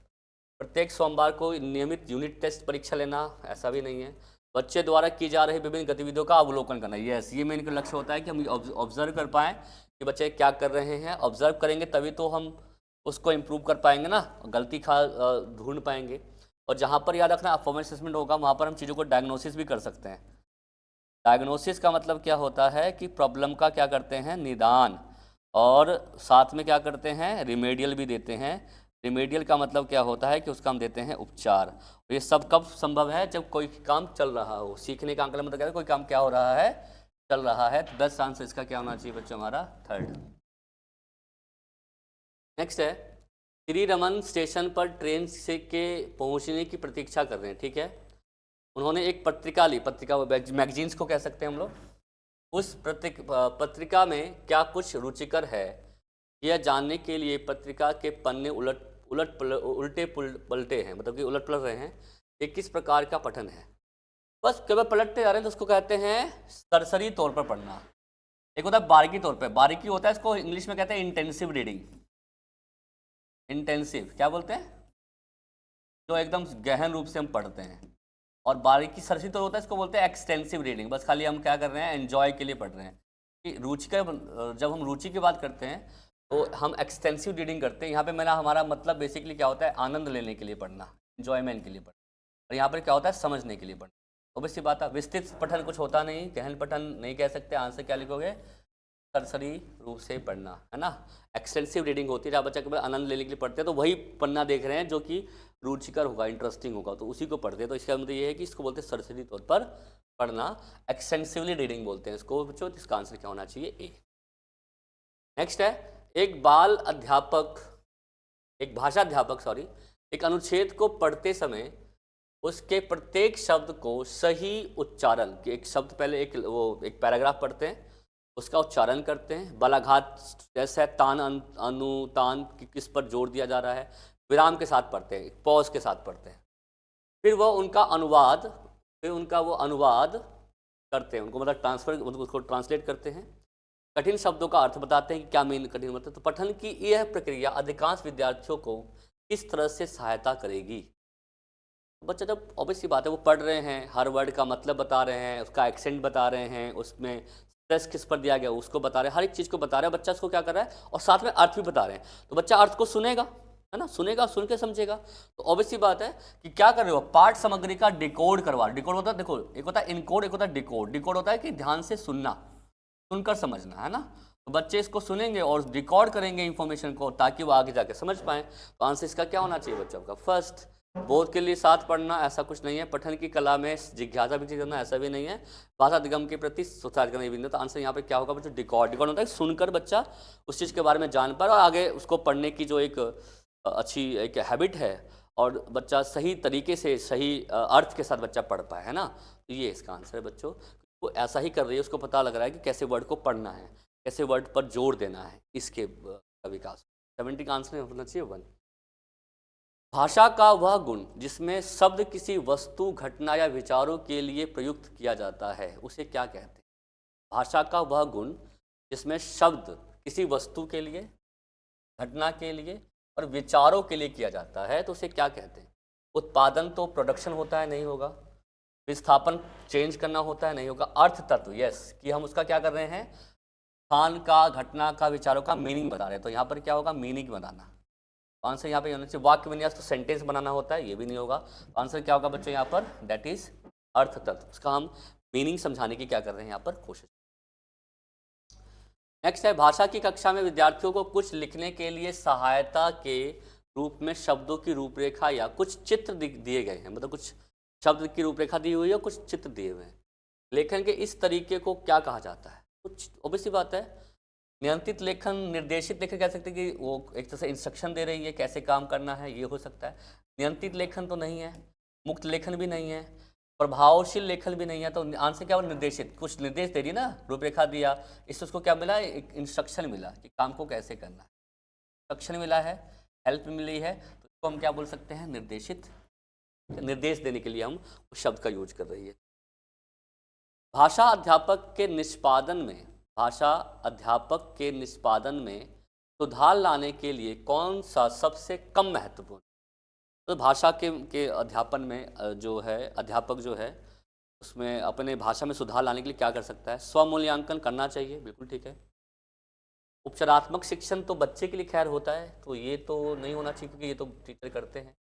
प्रत्येक सोमवार को नियमित यूनिट टेस्ट परीक्षा लेना, ऐसा भी नहीं है। बच्चे द्वारा की जा रही विभिन्न गतिविधियों का अवलोकन करना, यस, ये मेन लक्ष्य होता है कि हम ऑब्जर्व कर पाएँ कि बच्चे क्या कर रहे हैं। ऑब्जर्व करेंगे तभी तो हम उसको इम्प्रूव कर पाएंगे ना, गलती ढूंढ पाएंगे। और जहाँ पर याद रखना परफॉर्मेंस असेसमेंट होगा, वहाँ पर हम चीज़ों को डायग्नोसिस भी कर सकते हैं। डायग्नोसिस का मतलब क्या होता है कि प्रॉब्लम का क्या करते हैं, निदान, और साथ में क्या करते हैं, रिमेडियल भी देते हैं। रिमेडियल का मतलब क्या होता है कि उसका हम देते हैं उपचार। ये सब कब संभव है, जब कोई काम चल रहा हो। सीखने का अंकल मतलब क्या है, कोई काम क्या हो रहा है, चल रहा है। तो 10 आंसर इसका क्या होना चाहिए बच्चों, हमारा थर्ड। नेक्स्ट है, श्री रमन स्टेशन पर ट्रेन से के पहुंचने की प्रतीक्षा कर रहे हैं, ठीक है। उन्होंने एक पत्रिका ली, पत्रिका मैगजीन्स को कह सकते हैं हम लोग। उस पत्रिका में क्या कुछ रुचिकर है, यह जानने के लिए पत्रिका के पन्ने उल्टे पलटे हैं, मतलब कि उलट पलट रहे हैं। ये किस प्रकार का पठन है, बस केवल पलटते जा रहे हैं, तो उसको कहते हैं सरसरी तौर पर पढ़ना। एक होता है बारीकी तौर पर, बारीकी होता है, इसको इंग्लिश में कहते हैं इंटेंसिव रीडिंग। इंटेंसिव क्या बोलते हैं, जो एकदम गहन रूप से हम पढ़ते हैं। और बारीकी सरसरी तौर होता है, इसको बोलते हैं एक्सटेंसिव रीडिंग, बस खाली हम क्या कर रहे हैं, एंजॉय के लिए पढ़ रहे हैं। कि रुचि का, जब हम रुचि की बात करते हैं तो हम एक्सटेंसिव रीडिंग करते हैं। यहाँ पे हमारा मतलब बेसिकली क्या होता है, आनंद लेने के लिए पढ़ना, एंजॉयमेंट के लिए पढ़ना। और यहाँ पर क्या होता है, समझने के लिए पढ़ना। तो बस ये बात है, विस्तृत पठन कुछ होता नहीं, गहन पठन नहीं कह सकते। आंसर क्या लिखोगे, सरसरी रूप से पढ़ना, है ना। एक्सटेंसिव रीडिंग होती है, जहाँ बच्चा केवल आनंद लेने के लिए पढ़ते हैं, तो वही पन्ना देख रहे हैं जो कि रुचिकर होगा, इंटरेस्टिंग होगा, तो उसी को पढ़ते हैं। तो इसका मतलब ये है कि इसको बोलते हैं सरसरी तौर पर पढ़ना, एक्सटेंसिवली रीडिंग बोलते हैं इसको बच्चों। इसका आंसर क्या होना चाहिए, ए। नेक्स्ट है, एक भाषा अध्यापक एक अनुच्छेद को पढ़ते समय उसके प्रत्येक शब्द को सही उच्चारण, एक शब्द पहले एक पैराग्राफ पढ़ते हैं, उसका उच्चारण करते हैं। बलाघात जैसे तान अनु तान किस पर जोर दिया जा रहा है, विराम के साथ पढ़ते हैं, पॉज के साथ पढ़ते हैं। फिर वो उनका अनुवाद करते हैं, उनको मतलब उसको ट्रांसलेट करते हैं। कठिन शब्दों का अर्थ बताते हैं कि क्या मीन कठिन मतलब। तो पठन की यह प्रक्रिया अधिकांश विद्यार्थियों को किस तरह से सहायता करेगी। बच्चा जब ऑब्वियसली बात है, वो पढ़ रहे हैं, हर वर्ड का मतलब बता रहे हैं, उसका एक्सेंट बता रहे हैं, उसमें स्ट्रेस किस पर दिया गया उसको बता रहे हैं, हर एक चीज़ को बता रहे हैं। बच्चा इसको क्या कर रहा है, और साथ में अर्थ भी बता रहे हैं, तो बच्चा अर्थ को सुनेगा, है ना, सुनेगा, सुन के समझेगा। तो ऑब्वियसली बात है कि क्या कर रहे हो, पाठ सामग्री का डिकोड करवा। डिकोड होता है, देखो, एक होता है इनकोड, एक होता है डिकोड। डिकोड होता है कि ध्यान से सुनना, सुनकर समझना, है ना। तो बच्चे इसको सुनेंगे और रिकॉर्ड करेंगे इन्फॉर्मेशन को, ताकि वो आगे जाके समझ पाएँ। तो आंसर इसका क्या होना चाहिए बच्चों का, फर्स्ट। बोध के लिए साथ पढ़ना ऐसा कुछ नहीं है। पठन की कला में जिज्ञासा विकसित करना ऐसा भी नहीं है। भाषा अधिगम के प्रति सुधार करना भी नहीं। तो आंसर यहाँ पे क्या होगा बच्चों, डिकॉर्ड। डिकॉर्ड होता है सुनकर बच्चा उस चीज़ के बारे में जान पाए और आगे उसको पढ़ने की जो एक अच्छी एक हैबिट है, और बच्चा सही तरीके से सही अर्थ के साथ बच्चा पढ़ पाए, है ना। तो ये इसका आंसर है बच्चों। वो ऐसा ही कर रही है, उसको पता लग रहा है कि कैसे वर्ड को पढ़ना है, कैसे वर्ड पर जोर देना है, इसके विकास। 70 का आंसर होना चाहिए 1। भाषा का वह गुण जिसमें शब्द किसी वस्तु, घटना या विचारों के लिए प्रयुक्त किया जाता है, उसे क्या कहते हैं। भाषा का वह गुण जिसमें शब्द किसी वस्तु के लिए, घटना के लिए और विचारों के लिए किया जाता है, तो उसे क्या कहते हैं। उत्पादन तो प्रोडक्शन होता है, नहीं होगा। विस्थापन चेंज करना होता है, नहीं होगा। अर्थ तत्व, यस, कि हम उसका क्या कर रहे हैं, स्थान का, घटना का, विचारों का मीनिंग बता रहे हैं। तो यहाँ पर क्या होगा, मीनिंग बनाना। आंसर यहाँ पे होना चाहिए वाक्य विन्यास, तो सेंटेंस बनाना होता है, ये भी नहीं होगा। आंसर क्या होगा बच्चों यहाँ पर, दैट इज अर्थ तत्व। उसका हम मीनिंग समझाने की क्या कर रहे हैं यहाँ पर कोशिश। नेक्स्ट है, भाषा की कक्षा में विद्यार्थियों को कुछ लिखने के लिए सहायता के रूप में शब्दों की रूपरेखा या कुछ चित्र दिए गए हैं, मतलब कुछ शब्द की रूपरेखा दी हुई है, कुछ चित्र दिए हुए हैं। लेखन के इस तरीके को क्या कहा जाता है। कुछ ऑब्वियसली बात है, नियंत्रित लेखन, निर्देशित लेखन कह सकते हैं कि वो एक तरह से इंस्ट्रक्शन दे रही है कैसे काम करना है, ये हो सकता है। नियंत्रित लेखन तो नहीं है, मुक्त लेखन भी नहीं है, प्रभावशील लेखन भी नहीं है, तो आंसर क्या हुआ? निर्देशित। कुछ निर्देश दे रही ना, रूपरेखा दिया, इससे उसको क्या मिला? एक इंस्ट्रक्शन मिला कि काम को कैसे करना है, इंस्ट्रक्शन मिला है, हेल्प मिली है, तो इसको हम क्या बोल सकते हैं? निर्देशित। निर्देश देने के लिए हम उस शब्द का यूज कर रही है। भाषा अध्यापक के निष्पादन में, भाषा अध्यापक के निष्पादन में सुधार लाने के लिए कौन सा सबसे कम महत्वपूर्ण? तो भाषा के अध्यापन में जो है अध्यापक जो है उसमें अपने भाषा में सुधार लाने के लिए क्या कर सकता है? स्वमूल्यांकन करना चाहिए, बिल्कुल ठीक है। उपचारात्मक शिक्षण तो बच्चे के लिए खैर होता है, तो ये तो नहीं होना चाहिए क्योंकि ये तो टीचर करते हैं।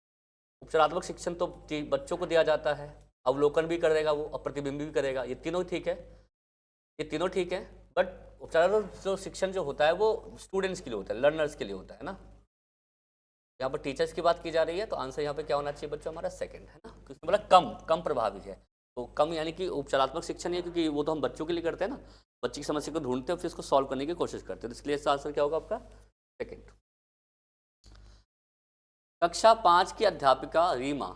उपचारात्मक शिक्षण तो बच्चों को दिया जाता है, अवलोकन भी करेगा वो और प्रतिबिंब भी करेगा, ये तीनों ठीक है, ये तीनों ठीक है। बट उपचारात्मक जो शिक्षण जो होता है वो स्टूडेंट्स के लिए होता है, लर्नर्स के लिए होता है ना। यहाँ पर टीचर्स की बात की जा रही है, तो आंसर यहाँ पे क्या होना चाहिए बच्चों? हमारा सेकंड है ना, क्योंकि बोला कम कम प्रभावी है, तो कम यानी कि उपचारात्मक शिक्षण है, क्योंकि वो तो हम बच्चों के लिए करते हैं ना, बच्चे की समस्या को ढूंढते हैं फिर इसको सॉल्व करने की कोशिश करते हैं, तो इसलिए इसका आंसर क्या होगा आपका? सेकंड। कक्षा 5 की अध्यापिका रीमा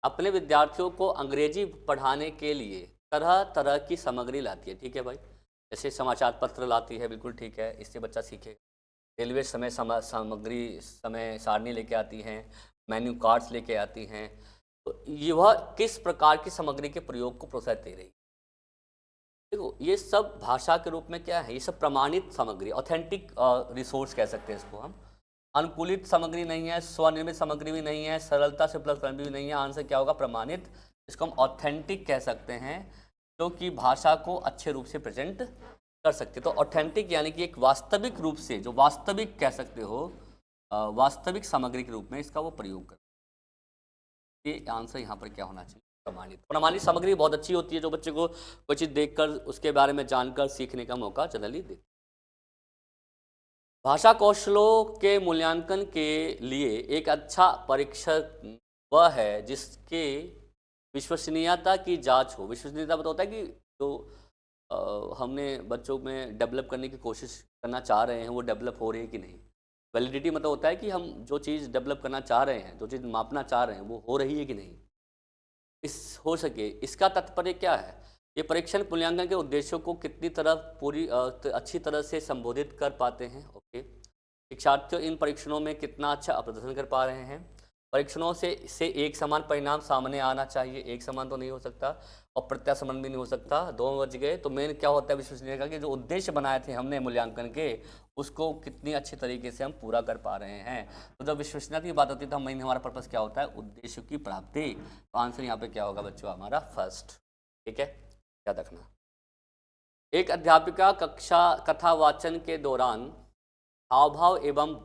अपने विद्यार्थियों को अंग्रेजी पढ़ाने के लिए तरह तरह की सामग्री लाती है, ठीक है भाई, जैसे समाचार पत्र लाती है, बिल्कुल ठीक है, इससे बच्चा सीखेगा। रेलवे सामग्री समय सारणी लेके आती हैं, मेन्यू कार्ड्स लेके आती हैं, तो ये वह किस प्रकार की सामग्री के प्रयोग को प्रोत्साहित दे रही है? देखो ये सब भाषा के रूप में क्या है? ये सब प्रमाणित सामग्री, ऑथेंटिक रिसोर्स कह सकते हैं इसको हम। अनुकूलित सामग्री नहीं है, स्वनिर्मित सामग्री भी नहीं है, सरलता से उपलब्ध सामग्री भी नहीं है, आंसर क्या होगा? प्रमाणित। इसको हम ऑथेंटिक कह सकते हैं, जो कि भाषा को अच्छे रूप से प्रेजेंट कर सकते। तो ऑथेंटिक यानी कि एक वास्तविक रूप से, जो वास्तविक कह सकते हो, वास्तविक सामग्री के रूप में इसका वो प्रयोग कर। ये आंसर यहाँ पर क्या होना चाहिए? प्रमाणित। प्रमाणित सामग्री बहुत अच्छी होती है, जो बच्चे को कोई चीज़ देखकर उसके बारे में जानकर सीखने का मौका जनरली देती है। भाषा कौशलों के मूल्यांकन के लिए एक अच्छा परीक्षक वह है जिसके विश्वसनीयता की जांच हो। विश्वसनीयता मतलब होता है कि जो हमने बच्चों में डेवलप करने की कोशिश करना चाह रहे हैं वो डेवलप हो रही है कि नहीं। वैलिडिटी मतलब होता है कि हम जो चीज़ डेवलप करना चाह रहे हैं, जो चीज़ मापना चाह रहे हैं, वो हो रही है कि नहीं। इस हो सके इसका तात्पर्य क्या है? ये परीक्षण मूल्यांकन के उद्देश्यों को कितनी तरह पूरी अच्छी तरह से संबोधित कर पाते हैं। ओके, शिक्षार्थी इन परीक्षणों में कितना अच्छा प्रदर्शन कर पा रहे हैं। परीक्षणों से एक समान परिणाम सामने आना चाहिए, एक समान तो नहीं हो सकता, और प्रत्याशा भी नहीं हो सकता, दो बज गए। तो मेन क्या होता है विश्वसनीयता का, कि जो उद्देश्य बनाए थे हमने मूल्यांकन के, उसको कितनी अच्छी तरीके से हम पूरा कर पा रहे हैं। तो जब विश्वसनीयता की बात होती है तो मेन हमारा पर्पस क्या होता है? उद्देश्य की प्राप्ति। तो आंसर यहाँ पे क्या होगा बच्चों? हमारा फर्स्ट। ठीक है, याद रखना। एक अध्यापिका कक्षा कथावाचन के दौरान हाव भाव एवं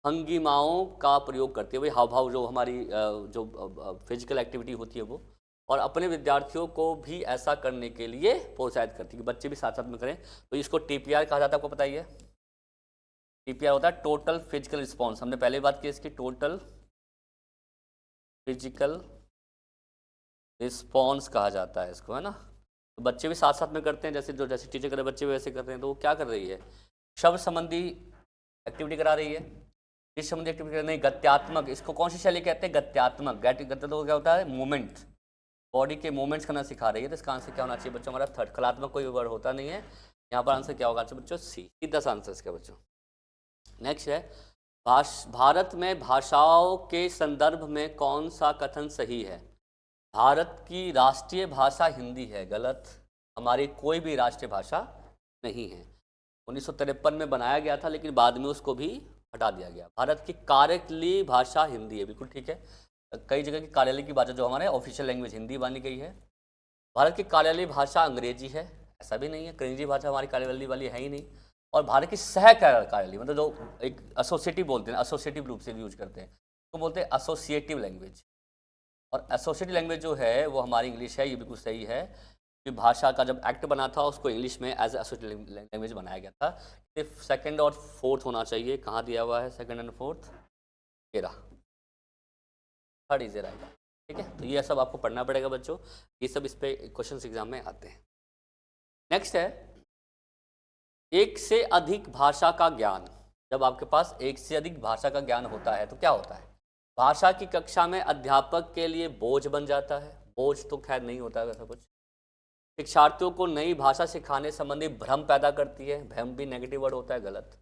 भंगिमाओं का प्रयोग करती है। वही हाव भाव जो हमारी जो फिजिकल एक्टिविटी होती है वो, और अपने विद्यार्थियों को भी ऐसा करने के लिए प्रोत्साहित करती है कि बच्चे भी साथ साथ में करें। तो इसको टीपीआर कहा जाता है, आपको पता ही है। टीपीआर होता है टोटल फिजिकल रिस्पॉन्स, हमने पहले बात की इसकी, टोटल फिजिकल रिस्पॉन्स कहा जाता है इसको, है ना। तो बच्चे भी साथ साथ में करते हैं, जैसे टीचर करे बच्चे भी वैसे करते हैं। तो वो क्या कर रही है? शब्द संबंधी एक्टिविटी करा रही है। इस संबंधी एक्टिविटी नहीं, गत्यात्मक, इसको कौन सी शैली कहते हैं? गत्यात्मक। गत्य तो क्या होता है? मूवमेंट, बॉडी के मूवमेंट्स करना सिखा रही है। तो इसका आंसर क्या होना चाहिए बच्चों? हमारा थर्ड। कलात्मक कोई वर्ड होता नहीं है यहाँ पर, आंसर क्या होगा बच्चों? सी। सीधा आंसर इसका बच्चों। नेक्स्ट है, भारत में भाषाओं के संदर्भ में कौन सा कथन सही है? भारत की राष्ट्रीय भाषा हिंदी है। गलत, हमारी कोई भी राष्ट्रीय भाषा नहीं है। 1953 में बनाया गया था, लेकिन बाद में उसको भी हटा दिया गया। भारत की कार्यालयीय भाषा हिंदी है, बिल्कुल ठीक है। कई जगह की कार्यालय की भाषा जो हमारे ऑफिशियल लैंग्वेज हिंदी मानी गई है। भारत की कार्यालयीय भाषा अंग्रेजी है, ऐसा भी नहीं है। अंग्रेजी भाषा हमारी कार्यालय वाली है ही नहीं। और भारत की सह कार्यालय मतलब जो एक एसोसिएटिव बोलते हैं, एसोसिएटिव रूप से यूज करते हैं, तो बोलते हैं एसोसिएटिव लैंग्वेज। और एसोसिएटिव लैंग्वेज जो है वो हमारी इंग्लिश है, ये बिल्कुल सही है कि भाषा का जब एक्ट बना था उसको इंग्लिश में एज एसोसिएटिव लैंग्वेज बनाया गया था। सिर्फ सेकंड और फोर्थ होना चाहिए। कहाँ दिया हुआ है सेकंड एंड फोर्थ? तेरह, थर्ड इज रहेगा। ठीक है, तो ये सब आपको पढ़ना पड़ेगा बच्चों, ये सब इस पे क्वेश्चन एग्जाम में आते हैं। नेक्स्ट है, एक से अधिक भाषा का ज्ञान, जब आपके पास एक से अधिक भाषा का ज्ञान होता है तो क्या होता है, भाषा की कक्षा में अध्यापक के लिए बोझ बन जाता है। बोझ तो खैर नहीं होता है वैसा कुछ। शिक्षार्थियों को नई भाषा सिखाने संबंधी भ्रम पैदा करती है। भ्रम भी नेगेटिव वर्ड होता है, गलत।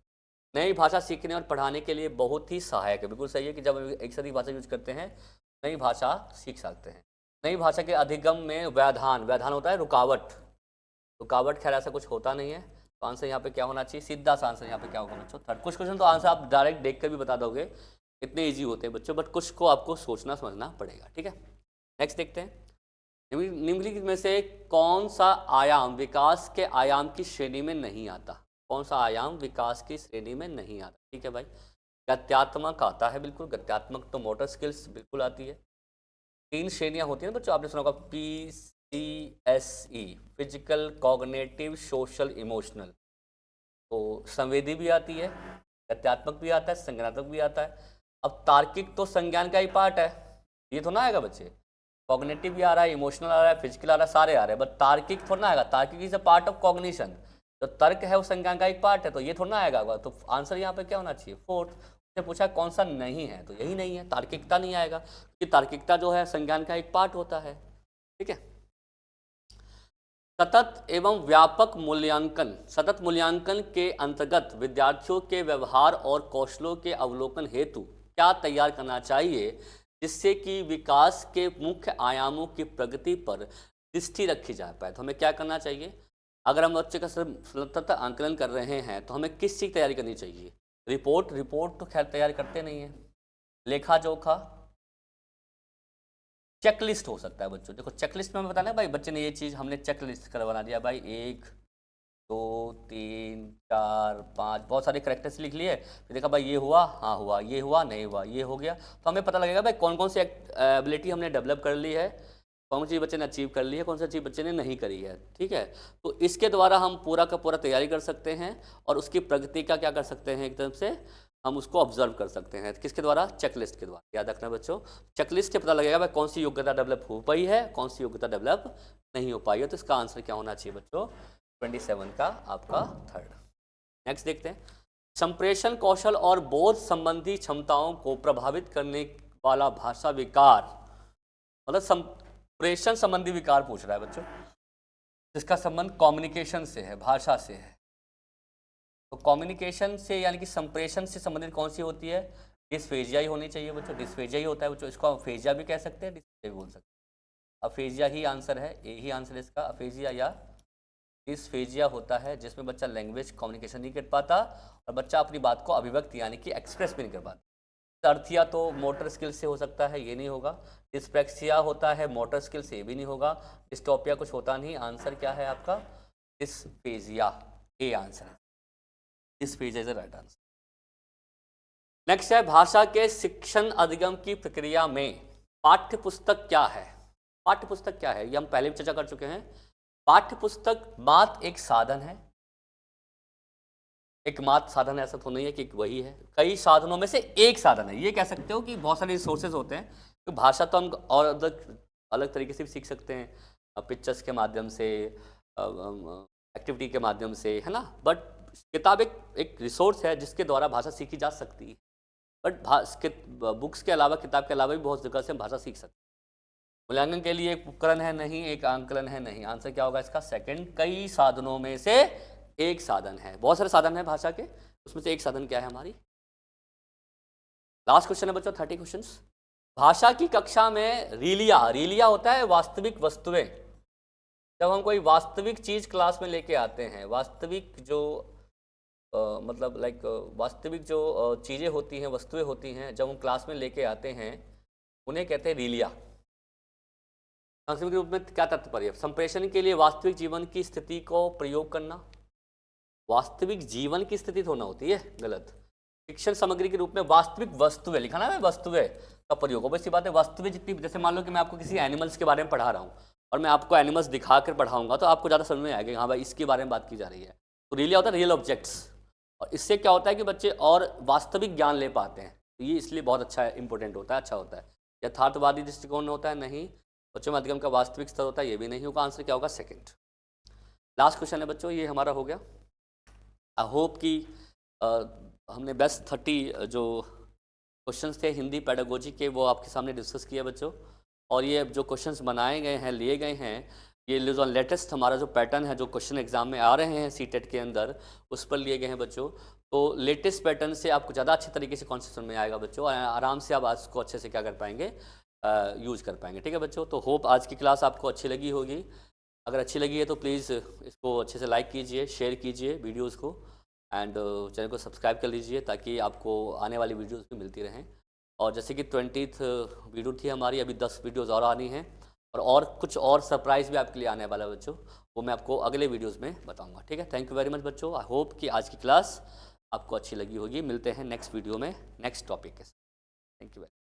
नई भाषा सीखने और पढ़ाने के लिए बहुत ही सहायक है। बिल्कुल सही है कि जब एक से अधिक भाषा यूज करते हैं नई भाषा सीख सकते हैं। नई भाषा के अधिगम में व्याधान, व्याधान होता है रुकावट, रुकावट खैर ऐसा कुछ होता नहीं है। तो आंसर यहाँ पे क्या होना चाहिए, सीधा सा आंसर यहाँ पे क्या होगा बच्चों, थर्ड। कुछ क्वेश्चन तो आंसर आप डायरेक्ट देख कर भी बता दोगे, इतने ईजी होते हैं बच्चों, बट कुछ को आपको सोचना समझना पड़ेगा। ठीक है, नेक्स्ट देखते हैं। निम्नलिखित में से कौन सा आयाम विकास के आयाम की श्रेणी में नहीं आता, कौन सा आयाम विकास की श्रेणी में नहीं आता। ठीक है भाई, गत्यात्मक आता है, बिल्कुल गत्यात्मक तो मोटर स्किल्स बिल्कुल आती है। 3 श्रेणियां होती हैं बच्चों, आपने सुना होगा PCSE, physical, cognitive, social, emotional. तो संवेदी भी आती है, गत्यात्मक भी आता है, संज्ञानात्मक भी आता है। अब तार्किक तो संज्ञान का ही पार्ट है, ये तो ना आएगा बच्चे। कॉग्निटिव भी आ रहा है, इमोशनल आ रहा है, फिजिकल आ रहा है, सारे आ रहे हैं, बट तार्किक थोड़ा ना आएगा। तार्किक is a part of cognition, जो तर्क है वो संज्ञान का एक पार्ट है, तो ये थोड़ा ना आएगा। तो आंसर यहाँ पे क्या होना चाहिए, फोर्थ। उसने पूछा कौन सा नहीं है, तो यही नहीं है, तार्किकता नहीं आएगा, क्योंकि तार्किकता जो है संज्ञान का एक पार्ट होता है। ठीक है, सतत एवं व्यापक मूल्यांकन, सतत मूल्यांकन के अंतर्गत विद्यार्थियों के व्यवहार और कौशलों के अवलोकन हेतु क्या तैयार करना चाहिए, जिससे कि विकास के मुख्य आयामों की प्रगति पर दृष्टि रखी जा पाए। तो हमें क्या करना चाहिए, अगर हम बच्चे का सतत आंकलन कर रहे हैं तो हमें किस चीज़ की तैयारी करनी चाहिए, रिपोर्ट तो खैर तैयार करते नहीं है, लेखा जोखा, चेकलिस्ट हो सकता है बच्चों। देखो चेकलिस्ट में हमें बताना है भाई बच्चे ने ये चीज़, हमने चेकलिस्ट कर बना दिया भाई, 1 2 3 4 5 बहुत सारे करेक्टर्स लिख लिए, फिर देखा भाई ये हुआ, हाँ हुआ, ये हुआ, नहीं हुआ, ये हो गया। तो हमें पता लगेगा भाई कौन कौन सी एबिलिटी हमने डेवलप कर ली है, कौन सी बच्चे ने अचीव कर ली है, कौन सी चीज़ बच्चे ने नहीं करी है। ठीक है, तो इसके द्वारा हम पूरा का पूरा तैयारी कर सकते हैं और उसकी प्रगति का क्या कर सकते हैं, एकदम से हम उसको ऑब्जर्व कर सकते हैं। किसके द्वारा, चेकलिस्ट के द्वारा। याद रखना बच्चों, चेकलिस्ट से पता लगेगा भाई कौन सी योग्यता डेवलप हो पाई है, कौन सी योग्यता डेवलप नहीं हो पाई है। तो इसका आंसर क्या होना चाहिए बच्चों, 27 का आपका थर्ड। नेक्स्ट देखते हैं, संप्रेषण कौशल और बोध संबंधी क्षमताओं को प्रभावित करने वाला भाषा विकार, मतलब संप्रेषण संबंधी विकार पूछ रहा है बच्चों, जिसका संबंध कम्युनिकेशन से है, भाषा से है। तो कम्युनिकेशन से यानी कि संप्रेषण से संबंधित कौन सी होती है, डिस्फेजिया ही होनी चाहिए बच्चों, डिस्फेजिया ही होता है बच्चों। इसको अफेजिया भी कह सकते हैं, डिस्फेजिया भी बोल सकते हैं। अफेजिया ही आंसर है, ए ही आंसर है इसका, अफेजिया या डिस्फेजिया होता है जिसमें बच्चा लैंग्वेज कम्युनिकेशन नहीं कर पाता और बच्चा अपनी बात को अभिव्यक्ति यानी कि एक्सप्रेस भी नहीं कर पाता। अर्थिया तो मोटर स्किल से हो सकता है, ये नहीं होगा। डिस्प्रेक्सिया होता है मोटर स्किल से, ये भी नहीं होगा। डिस्टोपिया कुछ होता नहीं। आंसर क्या है आपका, डिस्फेजिया, ए आंसर है, dysphagia is the right answer. Next है, भाषा के शिक्षण अधिगम की प्रक्रिया में पाठ्य पुस्तक क्या है। पाठ्य पुस्तक क्या है, ये हम पहले भी चर्चा कर चुके हैं। पाठ्य पुस्तक मात्र एक साधन है, एक मात्र साधन है, ऐसा तो नहीं है कि वही है, कई साधनों में से एक साधन है। ये कह सकते हो कि बहुत सारे रिसोर्सेज होते हैं, तो भाषा तो हम और अलग तरीके से भी सीख सकते हैं, पिक्चर्स के माध्यम से, एक्टिविटी के माध्यम से, है ना। बट किताब एक रिसोर्स है जिसके द्वारा भाषा सीखी जा सकती है। बट बुक्स के अलावा, किताब के अलावा भी बहुत जगह से हम भाषा सीख सकते हैं। मूल्यांकन के लिए एक उपकरण है नहीं, एक आंकलन है नहीं। आंसर क्या होगा इसका, सेकंड, कई साधनों में से एक साधन है। बहुत सारे साधन है भाषा के, उसमें से एक साधन क्या है हमारी। लास्ट क्वेश्चन है बच्चों, 30 क्वेश्चंस। भाषा की कक्षा में रीलिया, रीलिया होता है वास्तविक वस्तुएं। जब हम कोई वास्तविक चीज क्लास में लेके आते हैं, वास्तविक जो मतलब लाइक वास्तविक जो चीजें होती हैं, वस्तुएं होती हैं, जब हम क्लास में लेके आते हैं उन्हें कहते हैं रीलिया। संक्षिप्त रूप में क्या तात्पर्य, संप्रेषण के लिए वास्तविक जीवन की स्थिति को प्रयोग करना। वास्तविक जीवन की स्थिति होना होती है, गलत। शिक्षण सामग्री के रूप में वास्तविक वस्तुएं, लिखा ना है वस्तुएं का प्रयोग हो। वैसी बात है, वस्तुएं जितनी, जैसे मान लो कि मैं आपको किसी एनिमल्स के बारे में पढ़ा रहा हूँ और मैं आपको एनिमल्स दिखा कर पढ़ाऊंगा तो आपको ज़्यादा समझ में आएगा, हाँ भाई इसके बारे में बात की जा रही है। तो रियली होता है रियल ऑब्जेक्ट्स, और इससे क्या होता है कि बच्चे और वास्तविक ज्ञान ले पाते हैं। तो ये इसलिए बहुत अच्छा है, इंपॉर्टेंट होता है, अच्छा होता है। यथार्थवादी दृष्टिकोण होता है, नहीं। बच्चों में अधिगम का वास्तविक स्तर होता है, ये भी नहीं होगा। आंसर क्या होगा, सेकंड। लास्ट क्वेश्चन है बच्चों, ये हमारा हो गया। आई होप कि हमने बेस्ट 30 जो क्वेश्चंस थे हिंदी पेडागोजी के वो आपके सामने डिस्कस किए बच्चों। और ये जो क्वेश्चंस बनाए गए हैं, लिए गए हैं, ये जो लेटेस्ट हमारा जो पैटर्न है, जो क्वेश्चन एग्जाम में आ रहे हैं सीटेट के अंदर, उस पर लिए गए हैं बच्चों। तो लेटेस्ट पैटर्न से आपको ज़्यादा अच्छे तरीके से कॉन्सेप्ट में आएगा बच्चों, और आराम से आप आज को अच्छे से क्या कर पाएंगे, यूज़ कर पाएंगे। ठीक है बच्चों, तो होप आज की क्लास आपको अच्छी लगी होगी। अगर अच्छी लगी है तो प्लीज़ इसको अच्छे से लाइक कीजिए, शेयर कीजिए वीडियोज़ को, एंड चैनल को सब्सक्राइब कर लीजिए ताकि आपको आने वाली वीडियोज़ भी मिलती रहें। और जैसे कि 20th वीडियो थी हमारी, अभी 10 वीडियोज़ और आनी हैं, और कुछ और सरप्राइज़ भी आपके लिए आने वाला है बच्चों, वो मैं आपको अगले वीडियोज़ में बताऊँगा। ठीक है, थैंक यू वेरी मच बच्चों। आई होप कि आज की क्लास आपको अच्छी लगी होगी। मिलते हैं नेक्स्ट वीडियो में नेक्स्ट टॉपिक के साथ। Thank you very